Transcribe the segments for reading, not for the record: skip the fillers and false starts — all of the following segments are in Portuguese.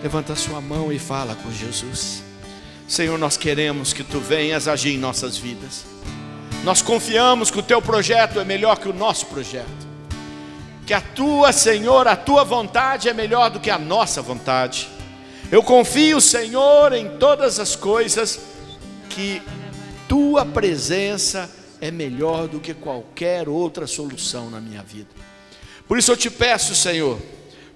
Levanta a sua mão e fala com Jesus. Senhor, nós queremos que Tu venhas agir em nossas vidas. Nós confiamos que o Teu projeto é melhor que o nosso projeto. Que a Tua, Senhor, a Tua vontade é melhor do que a nossa vontade. Eu confio, Senhor, em todas as coisas, que Tua presença é melhor do que qualquer outra solução na minha vida. Por isso eu te peço, Senhor,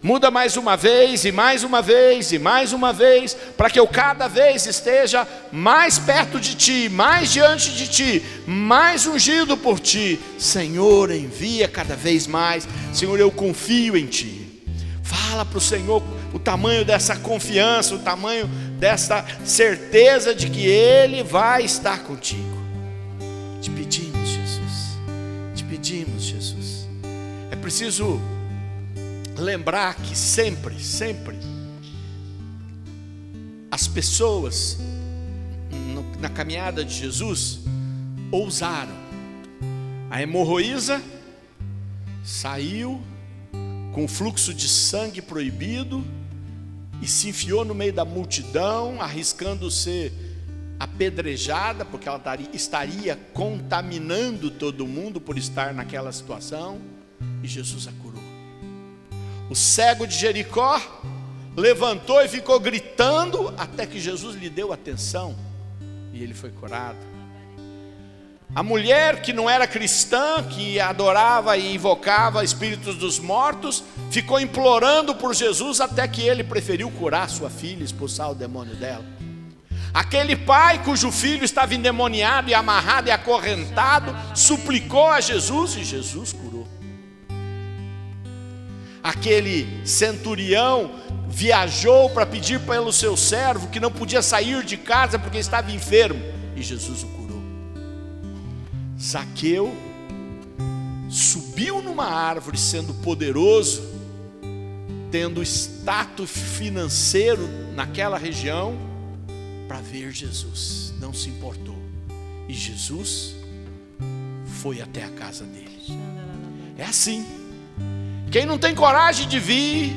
muda mais uma vez, e mais uma vez, e mais uma vez, para que eu cada vez esteja mais perto de Ti, mais diante de Ti, mais ungido por Ti. Senhor, envia cada vez mais. Senhor, eu confio em Ti. Fala para o Senhor o tamanho dessa confiança, o tamanho dessa certeza de que Ele vai estar contigo. Te pedimos, Jesus. Te pedimos, Jesus. É preciso lembrar que sempre as pessoas na caminhada de Jesus ousaram. A hemorroísa saiu com fluxo de sangue proibido e se enfiou no meio da multidão, arriscando ser apedrejada, porque ela estaria contaminando todo mundo por estar naquela situação, e Jesus a curou. O cego de Jericó levantou e ficou gritando até que Jesus lhe deu atenção e ele foi curado. A mulher que não era cristã, que adorava e invocava espíritos dos mortos, ficou implorando por Jesus até que ele preferiu curar sua filha, expulsar o demônio dela. Aquele pai cujo filho estava endemoniado e amarrado e acorrentado, suplicou a Jesus e Jesus curou. Aquele centurião viajou para pedir pelo seu servo que não podia sair de casa porque estava enfermo, e Jesus o curou. Zaqueu subiu numa árvore sendo poderoso, tendo status financeiro naquela região, para ver Jesus. Não se importou, e Jesus foi até a casa dele. É assim. Quem não tem coragem de vir,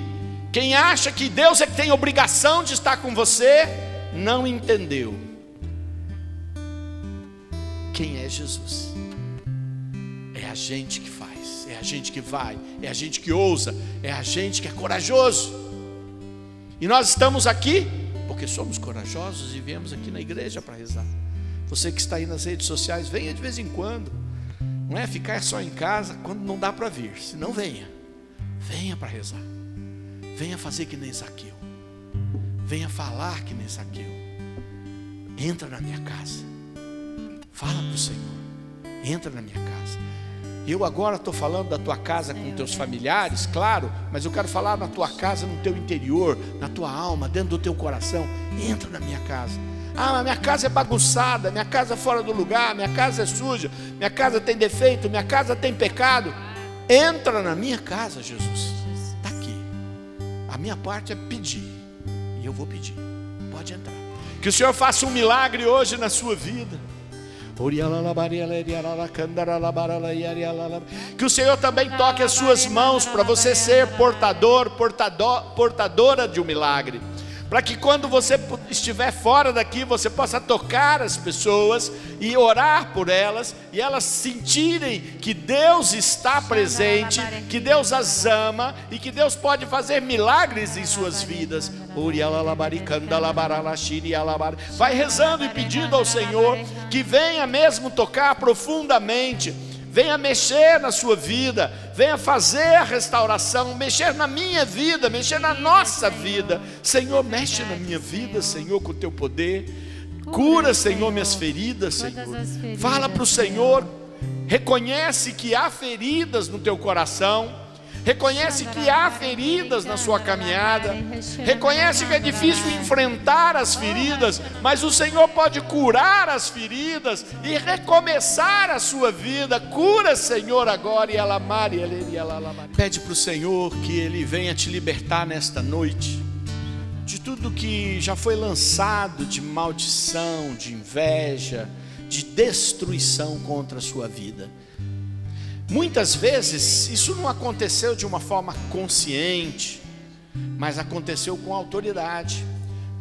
quem acha que Deus é que tem obrigação de estar com você, não entendeu quem é Jesus. É a gente que faz, é a gente que vai, é a gente que ousa, é a gente que é corajoso. E nós estamos aqui porque somos corajosos e viemos aqui na igreja para rezar. Você que está aí nas redes sociais, venha de vez em quando. Não é ficar só em casa quando não dá para vir. Se não, venha para rezar. Venha fazer que nem Zaqueu. Venha falar que nem Zaqueu. Entra na minha casa. Fala para o Senhor. Entra na minha casa. Eu agora estou falando da tua casa com teus familiares, claro, mas eu quero falar na tua casa, no teu interior, na tua alma, dentro do teu coração. Entra na minha casa. Ah, mas minha casa é bagunçada, minha casa é fora do lugar, minha casa é suja, minha casa tem defeito, minha casa tem pecado. Entra na minha casa, Jesus. Está aqui. A minha parte é pedir, e eu vou pedir. Pode entrar. Que o Senhor faça um milagre hoje na sua vida. Que o Senhor também toque as suas mãos para você ser portadora de um milagre. Para que quando você estiver fora daqui, você possa tocar as pessoas e orar por elas, e elas sentirem que Deus está presente, que Deus as ama e que Deus pode fazer milagres em suas vidas. Vai rezando e pedindo ao Senhor que venha mesmo tocar profundamente, venha mexer na sua vida, venha fazer a restauração, mexer na minha vida, mexer na nossa vida. Senhor, mexe na minha vida, Senhor, com o teu poder. Cura, Senhor, minhas feridas, Senhor. Fala para o Senhor, reconhece que há feridas no teu coração. Reconhece que há feridas na sua caminhada. Reconhece que é difícil enfrentar as feridas, mas o Senhor pode curar as feridas e recomeçar a sua vida. Cura, Senhor, agora. Pede para o Senhor que Ele venha te libertar nesta noite de tudo que já foi lançado de maldição, de inveja, de destruição contra a sua vida. Muitas vezes isso não aconteceu de uma forma consciente, mas aconteceu com autoridade.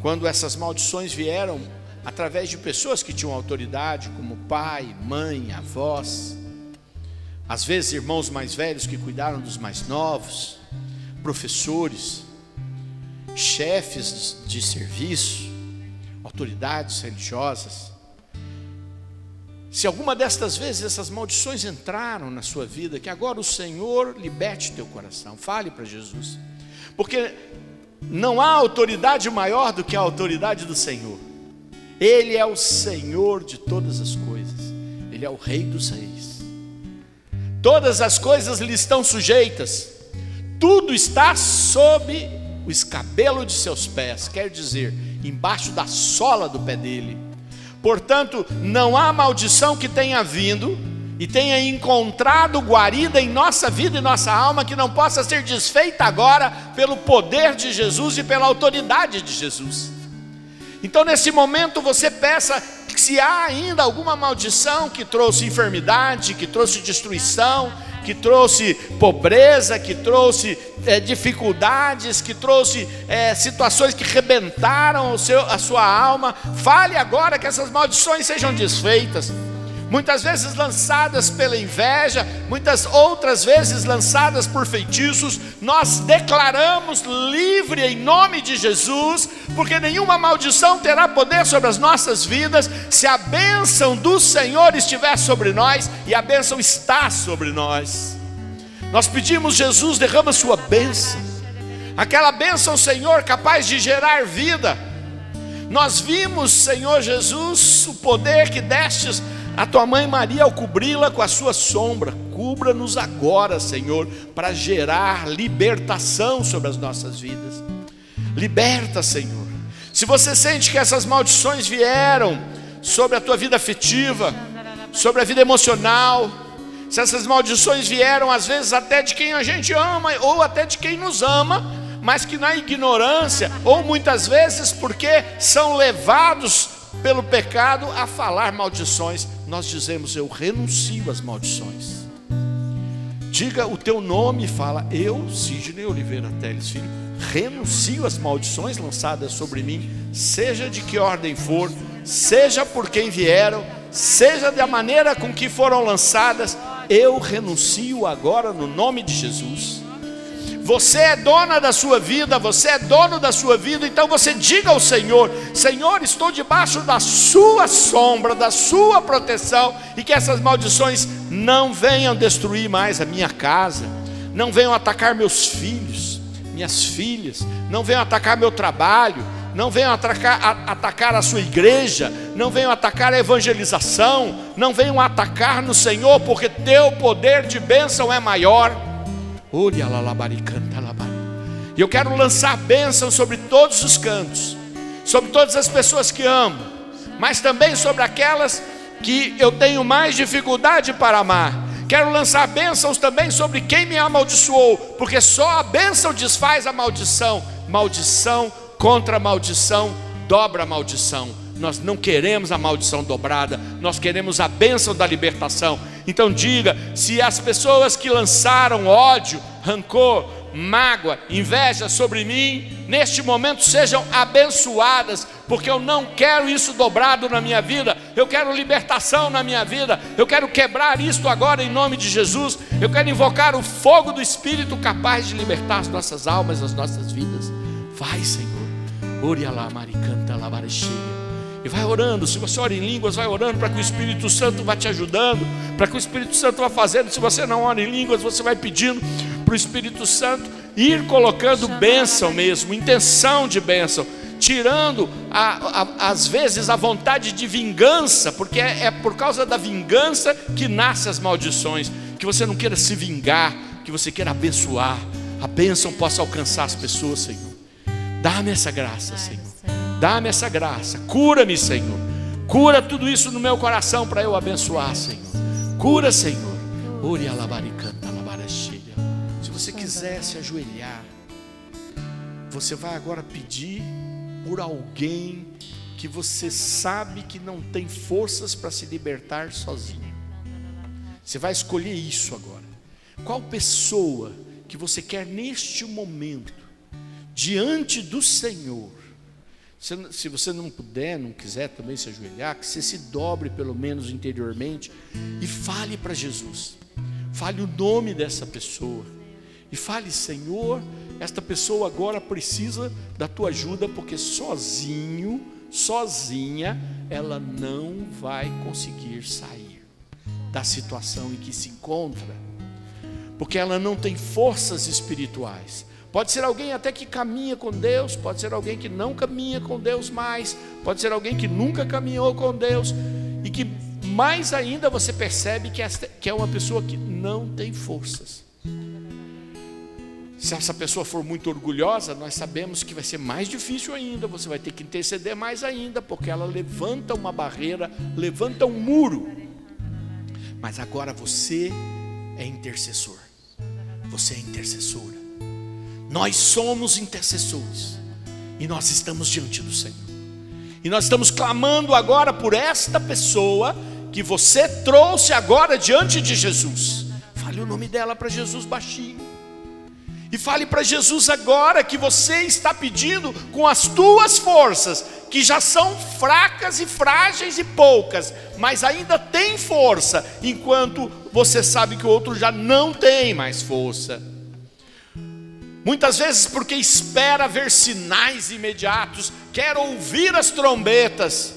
Quando essas maldições vieram através de pessoas que tinham autoridade, como pai, mãe, avós, às vezes irmãos mais velhos que cuidaram dos mais novos, professores, chefes de serviço, autoridades religiosas. Se alguma destas vezes essas maldições entraram na sua vida, que agora o Senhor liberte teu coração. Fale para Jesus, porque não há autoridade maior do que a autoridade do Senhor. Ele é o Senhor de todas as coisas, Ele é o Rei dos Reis. Todas as coisas lhe estão sujeitas, tudo está sob o escabelo de seus pés, quer dizer, embaixo da sola do pé dele. Portanto, não há maldição que tenha vindo e tenha encontrado guarida em nossa vida e nossa alma que não possa ser desfeita agora pelo poder de Jesus e pela autoridade de Jesus. Então, nesse momento, você peça que, se há ainda alguma maldição que trouxe enfermidade, que trouxe destruição, que trouxe pobreza, que trouxe dificuldades, que trouxe situações que rebentaram a sua alma, fale agora que essas maldições sejam desfeitas. Muitas vezes lançadas pela inveja, muitas outras vezes lançadas por feitiços, nós declaramos livre em nome de Jesus, porque nenhuma maldição terá poder sobre as nossas vidas, se a bênção do Senhor estiver sobre nós, e a bênção está sobre nós. Nós pedimos, Jesus, derrama sua bênção, aquela bênção, Senhor, capaz de gerar vida. Nós vimos, Senhor Jesus, o poder que destes a tua mãe Maria ao cobri-la com a sua sombra. Cubra-nos agora, Senhor, para gerar libertação sobre as nossas vidas. Liberta, Senhor. Se você sente que essas maldições vieram sobre a tua vida afetiva, sobre a vida emocional, se essas maldições vieram às vezes até de quem a gente ama, ou até de quem nos ama, mas que na ignorância, ou muitas vezes porque são levados pelo pecado a falar maldições, nós dizemos: eu renuncio às maldições. Diga o teu nome e fala: eu, Sidney Oliveira Teles Filho, renuncio às maldições lançadas sobre mim, seja de que ordem for, seja por quem vieram, seja da maneira com que foram lançadas, eu renuncio agora no nome de Jesus. Você é dona da sua vida, você é dono da sua vida, então você diga ao Senhor: Senhor, estou debaixo da sua sombra, da sua proteção, e que essas maldições não venham destruir mais a minha casa, não venham atacar meus filhos, minhas filhas, não venham atacar meu trabalho, não venham atacar a sua igreja, não venham atacar a evangelização, não venham atacar no Senhor, porque teu poder de bênção é maior. E eu quero lançar bênção sobre todos os cantos, sobre todas as pessoas que amo, mas também sobre aquelas que eu tenho mais dificuldade para amar. Quero lançar bênçãos também sobre quem me amaldiçoou, porque só a bênção desfaz a maldição. Maldição contra maldição dobra a maldição. Nós não queremos a maldição dobrada, nós queremos a bênção da libertação. Então diga: se as pessoas que lançaram ódio, rancor, mágoa, inveja sobre mim, neste momento sejam abençoadas, porque eu não quero isso dobrado na minha vida, eu quero libertação na minha vida, eu quero quebrar isto agora em nome de Jesus, eu quero invocar o fogo do Espírito capaz de libertar as nossas almas, as nossas vidas. Vai, Senhor, Orialá, Maricanta, Labarecheia. E vai orando. Se você ora em línguas, vai orando para que o Espírito Santo vá te ajudando, para que o Espírito Santo vá fazendo. Se você não ora em línguas, você vai pedindo para o Espírito Santo ir colocando bênção mesmo, intenção de bênção, tirando às vezes a vontade de vingança, porque é por causa da vingança que nascem as maldições. Que você não queira se vingar, que você queira abençoar, a bênção possa alcançar as pessoas, Senhor. Dá-me essa graça, Senhor. Dá-me essa graça, cura-me, Senhor. Cura tudo isso no meu coração para eu abençoar, Senhor. Cura, Senhor. Se você quiser se ajoelhar, você vai agora pedir por alguém que você sabe que não tem forças para se libertar sozinho. Você vai escolher isso agora. Qual pessoa que você quer neste momento diante do Senhor. Se você não puder, não quiser também se ajoelhar, que você se dobre pelo menos interiormente e fale para Jesus. Fale o nome dessa pessoa e fale: Senhor, esta pessoa agora precisa da tua ajuda, porque sozinha, ela não vai conseguir sair da situação em que se encontra, porque ela não tem forças espirituais. Pode ser alguém até que caminha com Deus, pode ser alguém que não caminha com Deus mais, pode ser alguém que nunca caminhou com Deus, e que mais ainda você percebe que é uma pessoa que não tem forças. Se essa pessoa for muito orgulhosa, nós sabemos que vai ser mais difícil ainda, você vai ter que interceder mais ainda, porque ela levanta uma barreira, levanta um muro. Mas agora você é intercessor, você é intercessora. Nós somos intercessores e nós estamos diante do Senhor, e nós estamos clamando agora por esta pessoa que você trouxe agora diante de Jesus. Fale o nome dela para Jesus baixinho, e fale para Jesus agora que você está pedindo com as tuas forças, que já são fracas e frágeis e poucas, mas ainda tem força, enquanto você sabe que o outro já não tem mais força. Muitas vezes porque espera ver sinais imediatos, quer ouvir as trombetas,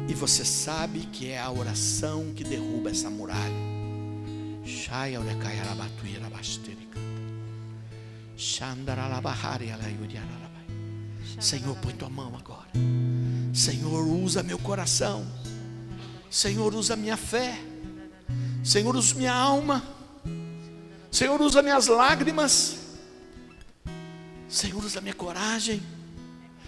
e você sabe que é a oração que derruba essa muralha. Senhor, põe tua mão agora. Senhor, usa meu coração. Senhor, usa minha fé. Senhor, usa minha alma. Senhor, usa minhas lágrimas. Senhor, usa minha coragem.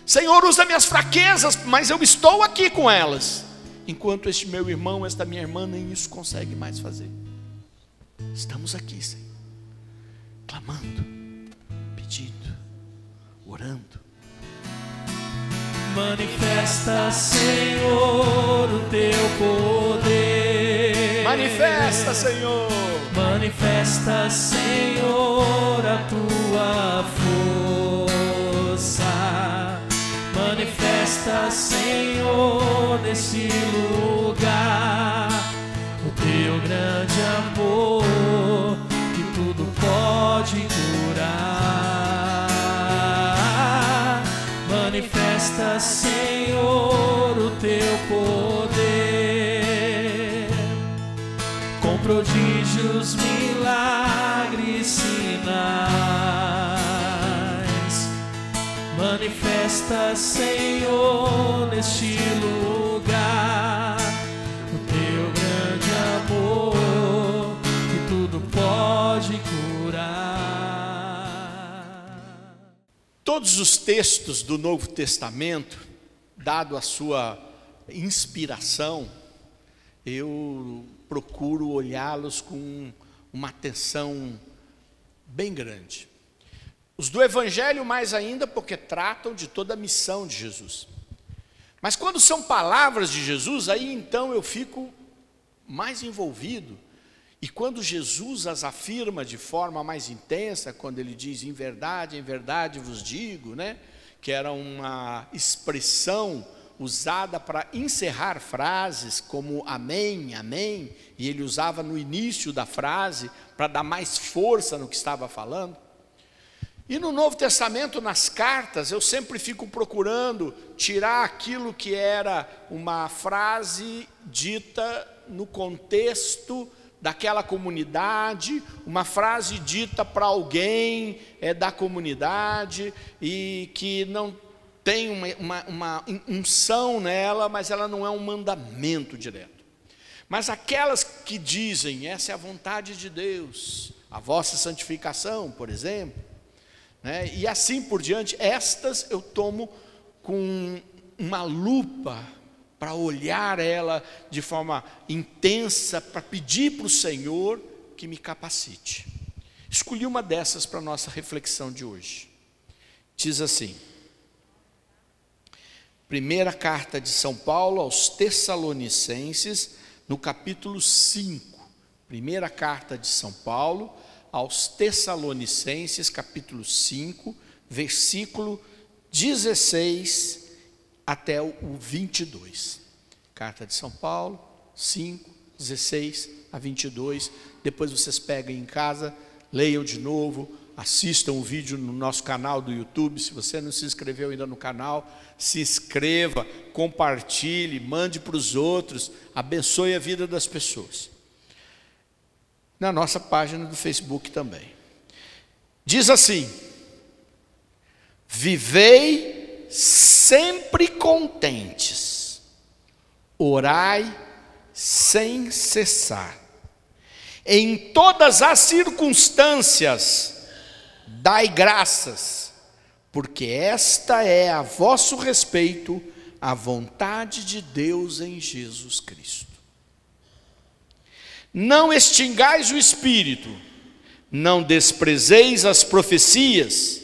Senhor, usa minhas fraquezas, mas eu estou aqui com elas, enquanto este meu irmão, esta minha irmã nem isso consegue mais fazer. Estamos aqui, Senhor, clamando, pedindo, orando. Manifesta, Senhor, o teu poder. Manifesta, Senhor. Manifesta, Senhor, a tua força. Manifesta, Senhor, nesse lugar o teu grande amor, que tudo pode curar. Manifesta, Senhor, o teu poder, com prodígios, milagres, sinais. Manifesta, Senhor, neste lugar o teu grande amor, que tudo pode curar. Todos os textos do Novo Testamento, dado a sua inspiração, eu procuro olhá-los com uma atenção bem grande. Os do Evangelho mais ainda, porque tratam de toda a missão de Jesus. Mas quando são palavras de Jesus, aí então eu fico mais envolvido. E quando Jesus as afirma de forma mais intensa, quando ele diz em verdade vos digo, né? Que era uma expressão usada para encerrar frases como amém, amém, e ele usava no início da frase para dar mais força no que estava falando. E no Novo Testamento, nas cartas, eu sempre fico procurando tirar aquilo que era uma frase dita no contexto daquela comunidade, uma frase dita para alguém da comunidade, e que não tem uma unção nela, mas ela não é um mandamento direto. Mas aquelas que dizem, essa é a vontade de Deus, a vossa santificação, por exemplo, né? E assim por diante, estas eu tomo com uma lupa para olhar ela de forma intensa, para pedir para o Senhor que me capacite. Escolhi uma dessas para a nossa reflexão de hoje. Diz assim: primeira carta de São Paulo aos Tessalonicenses, no capítulo 5. Primeira carta de São Paulo aos Tessalonicenses, capítulo 5, versículo 16 até o 22. Carta de São Paulo, 5, 16 a 22. Depois vocês pegam em casa, leiam de novo, assistam o vídeo no nosso canal do YouTube. Se você não se inscreveu ainda no canal, se inscreva, compartilhe, mande para os outros, abençoe a vida das pessoas. Na nossa página do Facebook também. Diz assim: vivei sempre contentes, orai sem cessar, em todas as circunstâncias dai graças, porque esta é a vosso respeito a vontade de Deus em Jesus Cristo. Não extingais o espírito, não desprezeis as profecias,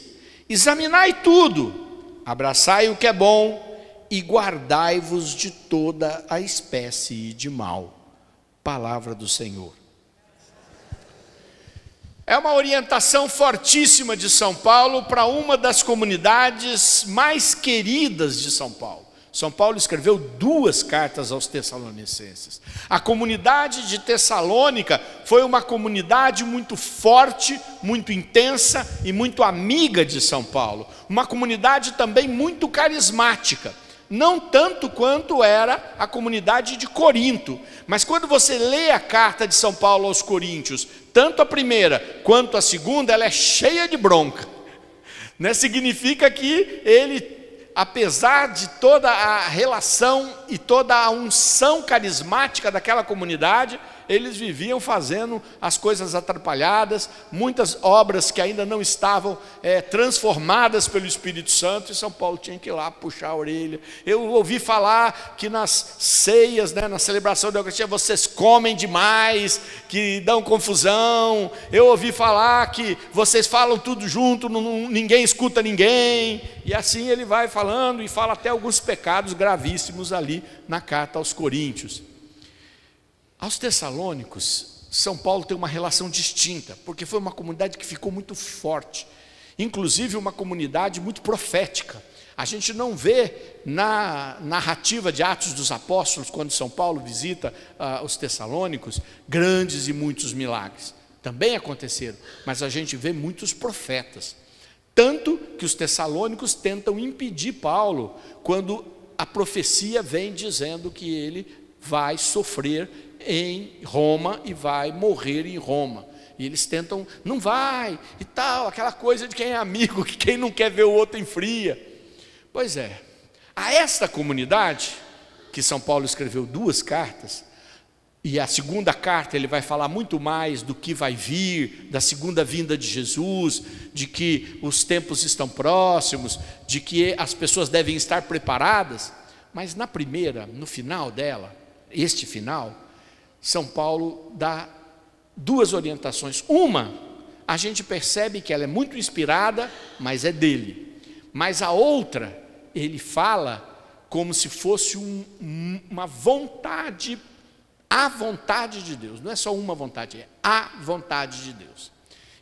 examinai tudo, abraçai o que é bom e guardai-vos de toda a espécie de mal. Palavra do Senhor. É uma orientação fortíssima de São Paulo para uma das comunidades mais queridas de São Paulo. São Paulo escreveu 2 cartas aos Tessalonicenses. A comunidade de Tessalônica foi uma comunidade muito forte, muito intensa e muito amiga de São Paulo. Uma comunidade também muito carismática. Não tanto quanto era a comunidade de Corinto. Mas quando você lê a carta de São Paulo aos Coríntios, tanto a primeira quanto a segunda, ela é cheia de bronca. Né? Significa que ele, apesar de toda a relação e toda a unção carismática daquela comunidade, eles viviam fazendo as coisas atrapalhadas, muitas obras que ainda não estavam transformadas pelo Espírito Santo, e São Paulo tinha que ir lá puxar a orelha. Eu ouvi falar que nas ceias, né, na celebração da Eucaristia, vocês comem demais, que dão confusão. Eu ouvi falar que vocês falam tudo junto, ninguém escuta ninguém. E assim ele vai falando e fala até alguns pecados gravíssimos ali na carta aos Coríntios. Aos Tessalônicos, São Paulo tem uma relação distinta, porque foi uma comunidade que ficou muito forte, inclusive uma comunidade muito profética. A gente não vê na narrativa de Atos dos Apóstolos, quando São Paulo visita os Tessalônicos, grandes e muitos milagres. Também aconteceram, mas a gente vê muitos profetas. Tanto que os tessalônicos tentam impedir Paulo, quando a profecia vem dizendo que ele vai sofrer em Roma e vai morrer em Roma. E eles tentam, não vai, e tal, aquela coisa de quem é amigo, que quem não quer ver o outro enfria. Pois é, a esta comunidade, que São Paulo escreveu 2 cartas, e a segunda carta ele vai falar muito mais do que vai vir, da segunda vinda de Jesus, de que os tempos estão próximos, de que as pessoas devem estar preparadas. Mas na primeira, no final dela, este final, São Paulo dá 2 orientações. Uma, a gente percebe que ela é muito inspirada, mas é dele. Mas a outra, ele fala como se fosse uma vontade, a vontade de Deus. Não é só uma vontade, é a vontade de Deus.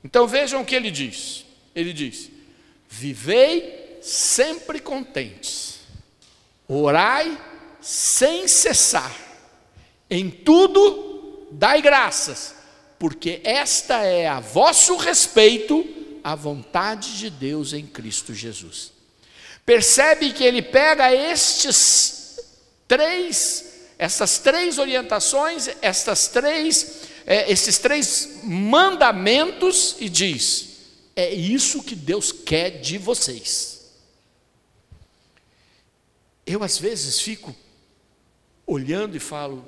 Então vejam o que ele diz. Ele diz: vivei sempre contentes, orai sem cessar, em tudo dai graças, porque esta é a vosso respeito a vontade de Deus em Cristo Jesus. Percebe que ele pega essas 3 orientações, esses 3 mandamentos e diz: é isso que Deus quer de vocês. Eu às vezes fico olhando e falo,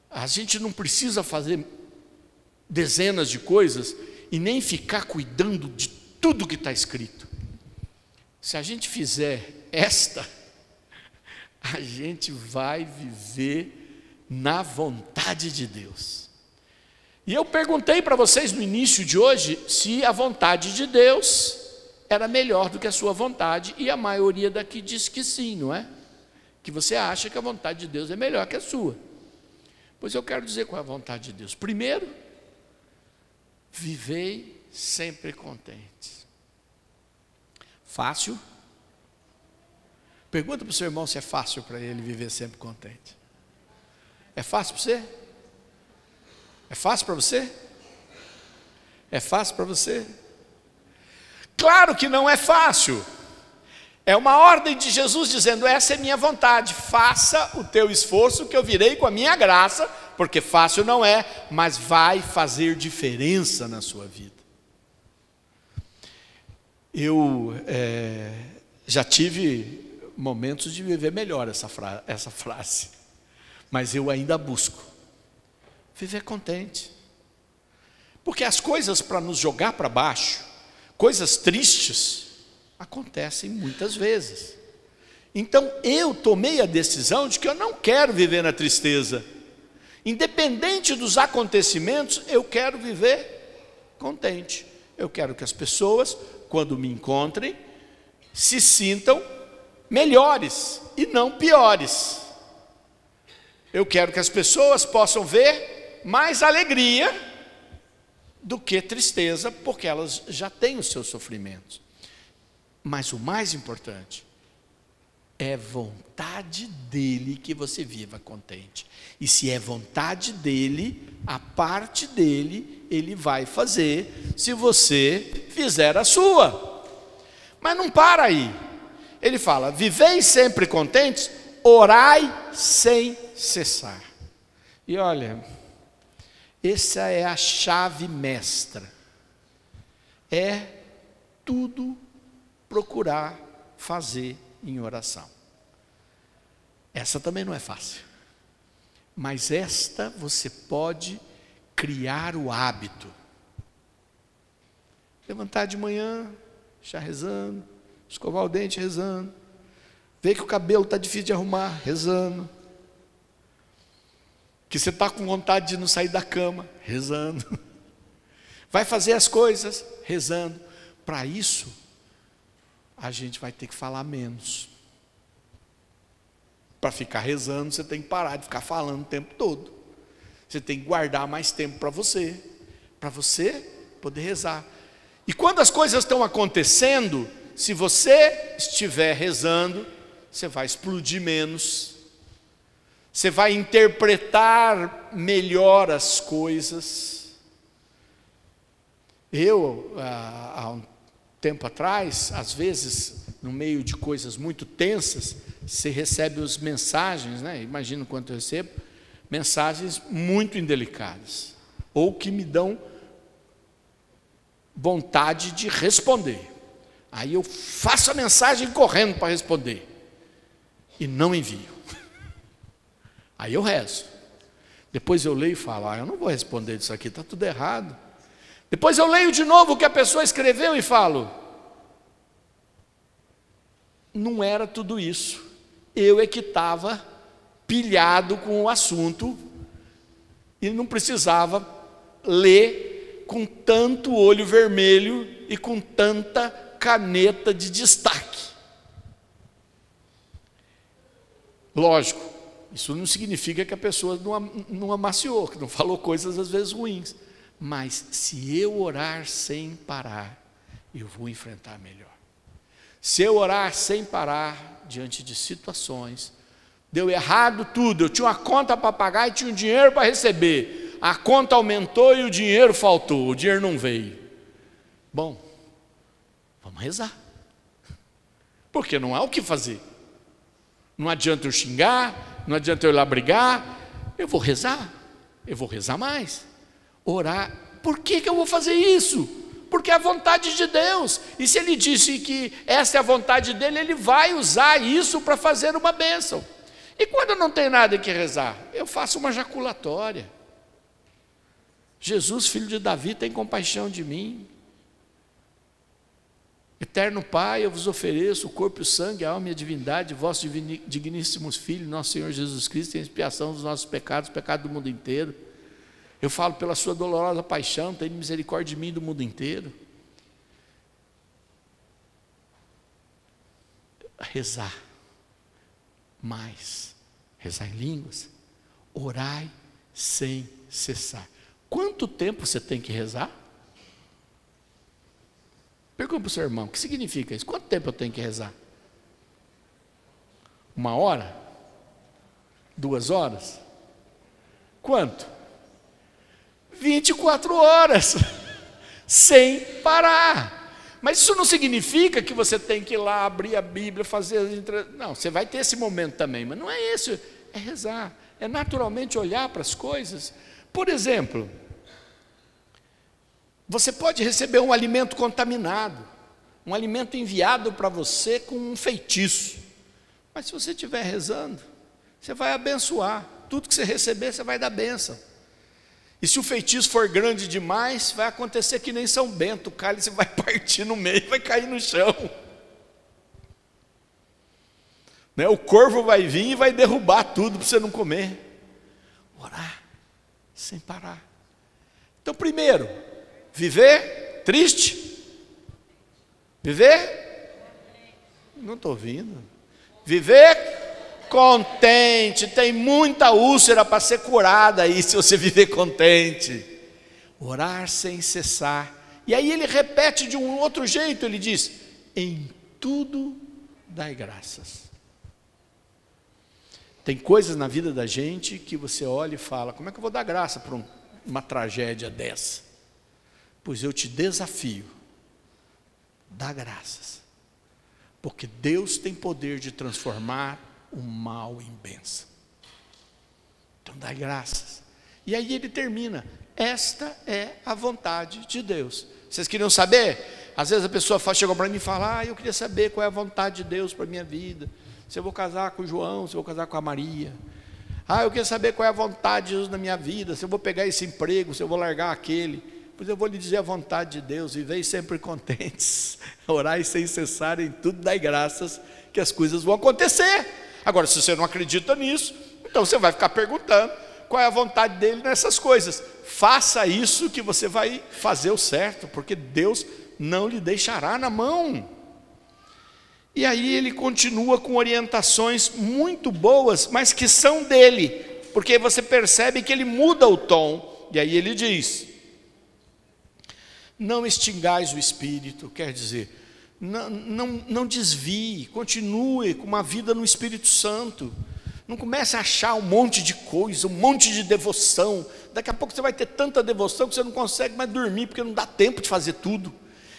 a gente não precisa fazer dezenas de coisas e nem ficar cuidando de tudo que está escrito. Se a gente fizer esta, a gente vai viver na vontade de Deus. E eu perguntei para vocês no início de hoje se a vontade de Deus era melhor do que a sua vontade, e a maioria daqui diz que sim, não é? Que você acha que a vontade de Deus é melhor que a sua. Pois eu quero dizer qual é a vontade de Deus. Primeiro, Vivei sempre contentes. Fácil? Pergunta para o seu irmão se é fácil para ele viver sempre contente. É fácil para você? É fácil para você? É fácil para você? Claro que não é fácil. É uma ordem de Jesus dizendo: essa é minha vontade, faça o teu esforço que eu virei com a minha graça, porque fácil não é, mas vai fazer diferença na sua vida. Eu já tive momentos de viver melhor essa frase, mas eu ainda busco viver contente, porque as coisas para nos jogar para baixo, coisas tristes, acontecem muitas vezes. Então eu tomei a decisão de que eu não quero viver na tristeza, independente dos acontecimentos, eu quero viver contente. Eu quero que as pessoas, quando me encontrem, se sintam melhores e não piores. Eu quero que as pessoas possam ver mais alegria do que tristeza, porque elas já têm os seus sofrimentos. Mas o mais importante é vontade dele que você viva contente. E se é vontade dele, a parte dele, ele vai fazer, se você fizer a sua. Mas não para aí. Ele fala: vivei sempre contentes, orai sem cessar. E olha, essa é a chave mestra. É tudo procurar fazer em oração. Essa também não é fácil, mas esta você pode criar o hábito. Levantar de manhã, já rezando, escovar o dente rezando, ver que o cabelo está difícil de arrumar, rezando, que você está com vontade de não sair da cama, rezando, vai fazer as coisas, rezando. Para isso, a gente vai ter que falar menos. Para ficar rezando, você tem que parar de ficar falando o tempo todo. Você tem que guardar mais tempo para você poder rezar. E quando as coisas estão acontecendo, se você estiver rezando, você vai explodir menos, você vai interpretar melhor as coisas. Eu, há um tempo atrás, às vezes, no meio de coisas muito tensas, você recebe as mensagens, né? Imagina o quanto eu recebo, mensagens muito indelicadas, ou que me dão vontade de responder. Aí eu faço a mensagem correndo para responder, e não envio. Aí eu rezo. Depois eu leio e falo: eu não vou responder disso aqui, está tudo errado. Depois eu leio de novo o que a pessoa escreveu e falo: não era tudo isso. Eu é que estava pilhado com o assunto e não precisava ler com tanto olho vermelho e com tanta caneta de destaque. Lógico, isso não significa que a pessoa não amaciou, que não falou coisas às vezes ruins. Mas se eu orar sem parar, eu vou enfrentar melhor. Se eu orar sem parar diante de situações, deu errado tudo, eu tinha uma conta para pagar e tinha um dinheiro para receber, a conta aumentou e o dinheiro faltou, o dinheiro não veio. Bom, vamos rezar, porque não há o que fazer. Não adianta eu xingar, não adianta eu ir lá brigar, eu vou rezar mais. Orar. Por que eu vou fazer isso? Porque é a vontade de Deus, e se Ele disse que essa é a vontade dEle, Ele vai usar isso para fazer uma bênção. E quando não tem nada que rezar, eu faço uma jaculatória. Jesus, filho de Davi, tem compaixão de mim. Eterno Pai, eu vos ofereço o corpo e o sangue, a alma e a divindade, vosso digníssimos filhos, nosso Senhor Jesus Cristo, em expiação dos nossos pecados, pecado do mundo inteiro. Eu falo pela sua dolorosa paixão, tenha misericórdia de mim e do mundo inteiro. Rezar mais, rezar em línguas, orai sem cessar. Quanto tempo você tem que rezar? Pergunta para o seu irmão, o que significa isso? Quanto tempo eu tenho que rezar? 1 hora? 2 horas? Quanto? 24 horas, sem parar. Mas isso não significa que você tem que ir lá abrir a Bíblia, fazer não, você vai ter esse momento também, mas não é isso, é rezar, é naturalmente olhar para as coisas. Por exemplo, você pode receber um alimento contaminado, um alimento enviado para você com um feitiço, mas se você estiver rezando, você vai abençoar, tudo que você receber você vai dar bênção. E se o feitiço for grande demais, vai acontecer que nem São Bento, o cálice vai partir no meio, vai cair no chão. Né? O corvo vai vir e vai derrubar tudo para você não comer. Orar sem parar. Então, primeiro, viver triste. Viver? Não estou ouvindo. Viver contente, tem muita úlcera para ser curada aí, se você viver contente. Orar sem cessar. E aí ele repete de um outro jeito, ele diz, em tudo dai graças. Tem coisas na vida da gente que você olha e fala, como é que eu vou dar graça para uma tragédia dessa? Pois eu te desafio, dá graças, porque Deus tem poder de transformar o mal em bênção. Então dá graças. E aí ele termina, esta é a vontade de Deus. Vocês queriam saber? Às vezes a pessoa chegou para mim e fala, eu queria saber qual é a vontade de Deus para a minha vida, se eu vou casar com o João, se eu vou casar com a Maria. Eu queria saber qual é a vontade de Deus na minha vida, se eu vou pegar esse emprego, se eu vou largar aquele. Pois eu vou lhe dizer a vontade de Deus, vivei sempre contentes, orai sem cessar, em tudo dai graças, que as coisas vão acontecer. Agora, se você não acredita nisso, então você vai ficar perguntando qual é a vontade dele nessas coisas. Faça isso que você vai fazer o certo, porque Deus não lhe deixará na mão. E aí ele continua com orientações muito boas, mas que são dele, porque você percebe que ele muda o tom, e aí ele diz, não extingais o Espírito, quer dizer, não desvie, continue com uma vida no Espírito Santo, não comece a achar um monte de coisa, um monte de devoção, daqui a pouco você vai ter tanta devoção que você não consegue mais dormir, porque não dá tempo de fazer tudo,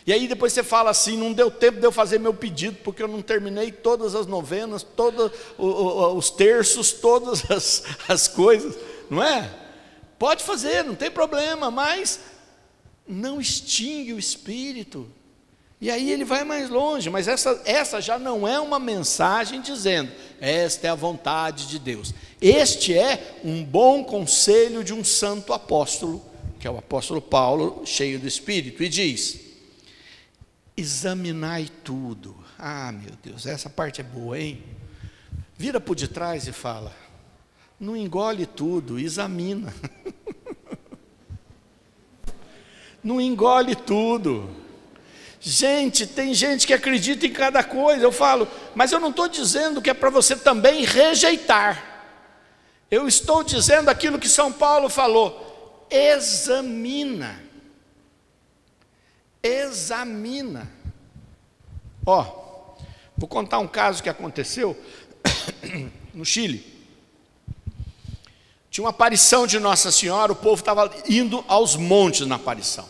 e aí depois você fala assim, não deu tempo de eu fazer meu pedido, porque eu não terminei todas as novenas, todos os terços, todas as coisas, não é? Pode fazer, não tem problema, mas não extingue o Espírito. E aí ele vai mais longe, mas essa já não é uma mensagem dizendo, esta é a vontade de Deus. Este é um bom conselho de um santo apóstolo, que é o apóstolo Paulo, cheio do Espírito, e diz, examinai tudo. Meu Deus, essa parte é boa, hein? Vira por detrás e fala, não engole tudo, examina. Não engole tudo. Gente, tem gente que acredita em cada coisa. Eu falo, mas eu não estou dizendo que é para você também rejeitar. Eu estou dizendo aquilo que São Paulo falou. Examina. Examina. Vou contar um caso que aconteceu no Chile. Tinha uma aparição de Nossa Senhora, o povo estava indo aos montes na aparição.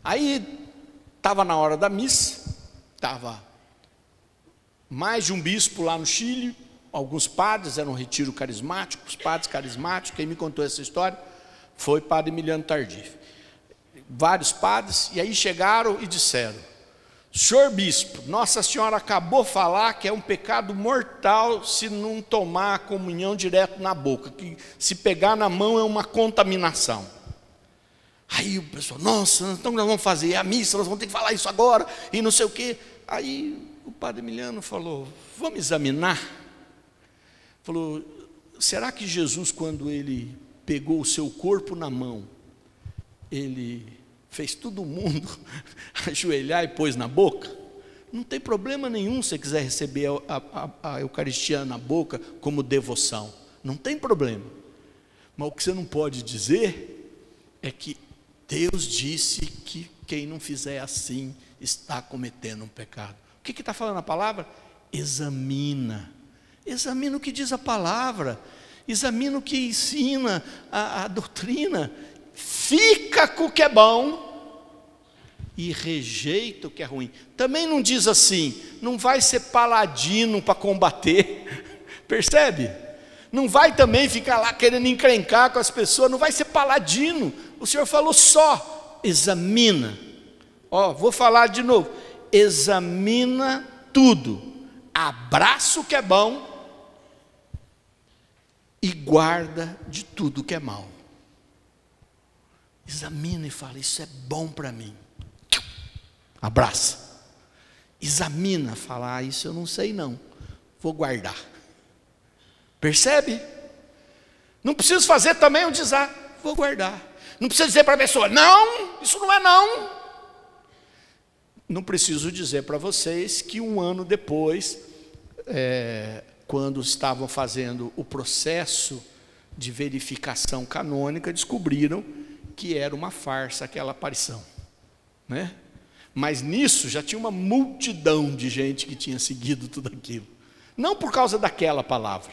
Aí estava na hora da missa, estava mais de um bispo lá no Chile, alguns padres, era um retiro carismático, os padres carismáticos, quem me contou essa história foi o padre Emiliano Tardif. Vários padres, e aí chegaram e disseram, senhor bispo, Nossa Senhora acabou de falar que é um pecado mortal se não tomar a comunhão direto na boca, que se pegar na mão é uma contaminação. Aí o pessoal, nossa, então nós vamos fazer a missa, nós vamos ter que falar isso agora, e não sei o quê. Aí o padre Emiliano falou, vamos examinar. Falou, será que Jesus, quando ele pegou o seu corpo na mão, ele fez todo mundo ajoelhar e pôs na boca? Não tem problema nenhum se você quiser receber a Eucaristia na boca como devoção, não tem problema. Mas o que você não pode dizer é que Deus disse que Quem não fizer assim está cometendo um pecado. O que está falando a palavra? Examina. Examina o que diz a palavra. Examina o que ensina a doutrina. Fica com o que é bom e rejeita o que é ruim. Também não diz assim, não vai ser paladino para combater. Percebe? Não vai também ficar lá querendo encrencar com as pessoas, não vai ser paladino. O Senhor falou só, examina. Vou falar de novo. Examina tudo. Abraça o que é bom e guarda de tudo que é mal. Examina e fala, isso é bom para mim. Abraça. Examina, fala, isso eu não sei não, vou guardar. Percebe? Não preciso fazer também um desastre, vou guardar. Não preciso dizer para a pessoa, não, isso não é não. Não preciso dizer para vocês que um ano depois, quando estavam fazendo o processo de verificação canônica, descobriram que era uma farsa aquela aparição, né? Mas nisso já tinha uma multidão de gente que tinha seguido tudo aquilo. Não por causa daquela palavra,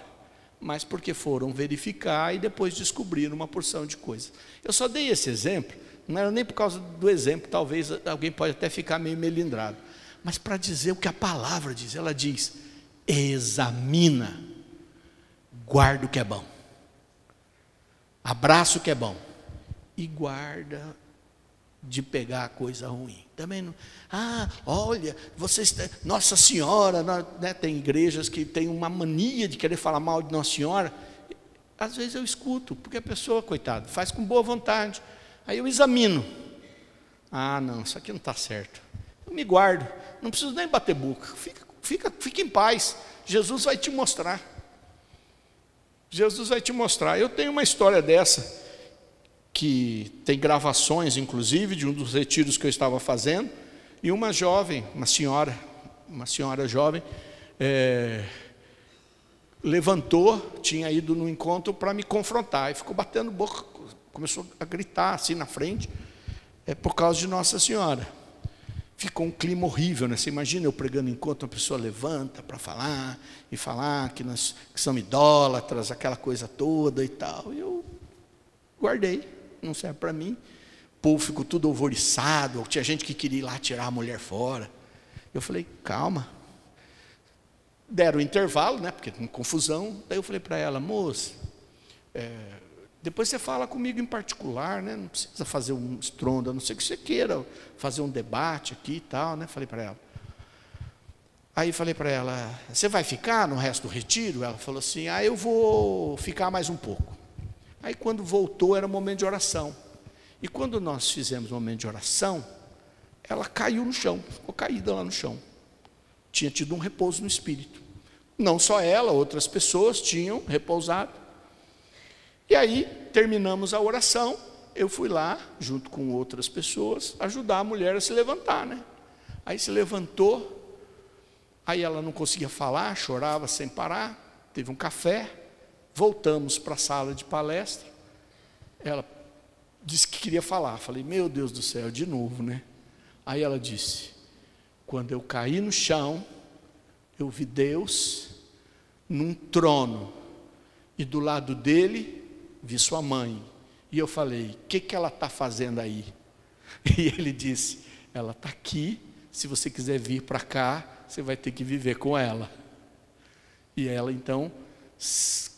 mas porque foram verificar e depois descobriram uma porção de coisas. Eu só dei esse exemplo, não era nem por causa do exemplo, talvez alguém pode até ficar meio melindrado, mas para dizer o que a palavra diz. Ela diz, examina, guarda o que é bom, abraça o que é bom e guarda de pegar coisa ruim. Também não. Olha, vocês, Nossa Senhora, né, tem igrejas que tem uma mania de querer falar mal de Nossa Senhora. Às vezes eu escuto, porque a pessoa, coitada, faz com boa vontade. Aí eu examino. Não, isso aqui não está certo. Eu me guardo, não preciso nem bater boca. Fica em paz. Jesus vai te mostrar. Jesus vai te mostrar. Eu tenho uma história dessa, que tem gravações, inclusive, de um dos retiros que eu estava fazendo, e uma jovem, uma senhora jovem, levantou, tinha ido no encontro para me confrontar, e ficou batendo boca, começou a gritar assim na frente, por causa de Nossa Senhora. Ficou um clima horrível, né? Você imagina eu pregando em encontro, uma pessoa levanta para falar, e falar que são idólatras, aquela coisa toda e tal, e eu guardei. Não serve para mim. O povo ficou tudo alvoriçado, tinha gente que queria ir lá tirar a mulher fora. Eu falei, calma. Deram o intervalo, né, porque tem confusão. Daí eu falei para ela, moça, depois você fala comigo em particular, né, não precisa fazer um estrondo, a não ser que você queira fazer um debate aqui e tal, né, falei para ela. Aí falei para ela, você vai ficar no resto do retiro? Ela falou assim, eu vou ficar mais um pouco. Aí quando voltou era um momento de oração. E quando nós fizemos um momento de oração, ela caiu no chão, ficou caída lá no chão. Tinha tido um repouso no espírito. Não só ela, outras pessoas tinham repousado. E aí terminamos a oração, eu fui lá, junto com outras pessoas, ajudar a mulher a se levantar, né? Aí se levantou, aí ela não conseguia falar, chorava sem parar, teve um café. Voltamos para a sala de palestra. Ela disse que queria falar. Falei, meu Deus do céu, de novo, né? Aí ela disse, quando eu caí no chão, eu vi Deus num trono, e do lado dele, vi sua mãe. E eu falei, o que ela está fazendo aí? E ele disse, ela está aqui, se você quiser vir para cá, você vai ter que viver com ela. E ela então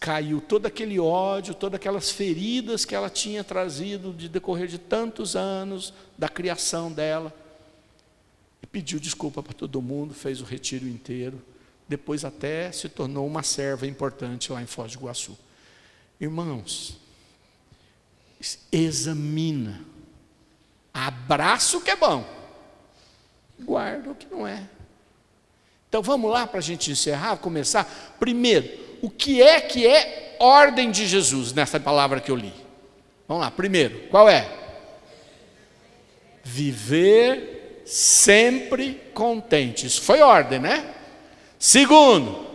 caiu todo aquele ódio, todas aquelas feridas que ela tinha trazido de decorrer de tantos anos da criação dela, e pediu desculpa para todo mundo, fez o retiro inteiro, depois até se tornou uma serva importante lá em Foz do Iguaçu. Irmãos, examina, abraça o que é bom, guarda o que não é. Então vamos lá para a gente encerrar, começar. Primeiro, o que é ordem de Jesus nessa palavra que eu li? Vamos lá, primeiro, qual é? Viver sempre contente. Isso foi ordem, né? Segundo,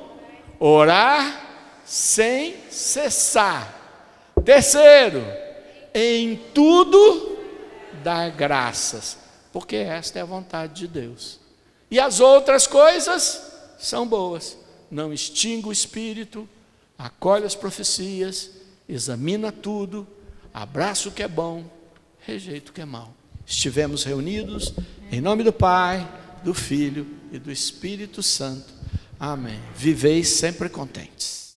orar sem cessar. Terceiro, em tudo dar graças. porque esta é a vontade de Deus. E as outras coisas são boas. Não extinga o espírito, acolhe as profecias, examina tudo, abraça o que é bom, rejeita o que é mal. Estivemos reunidos em nome do Pai, do Filho e do Espírito Santo. Amém. Viveis sempre contentes.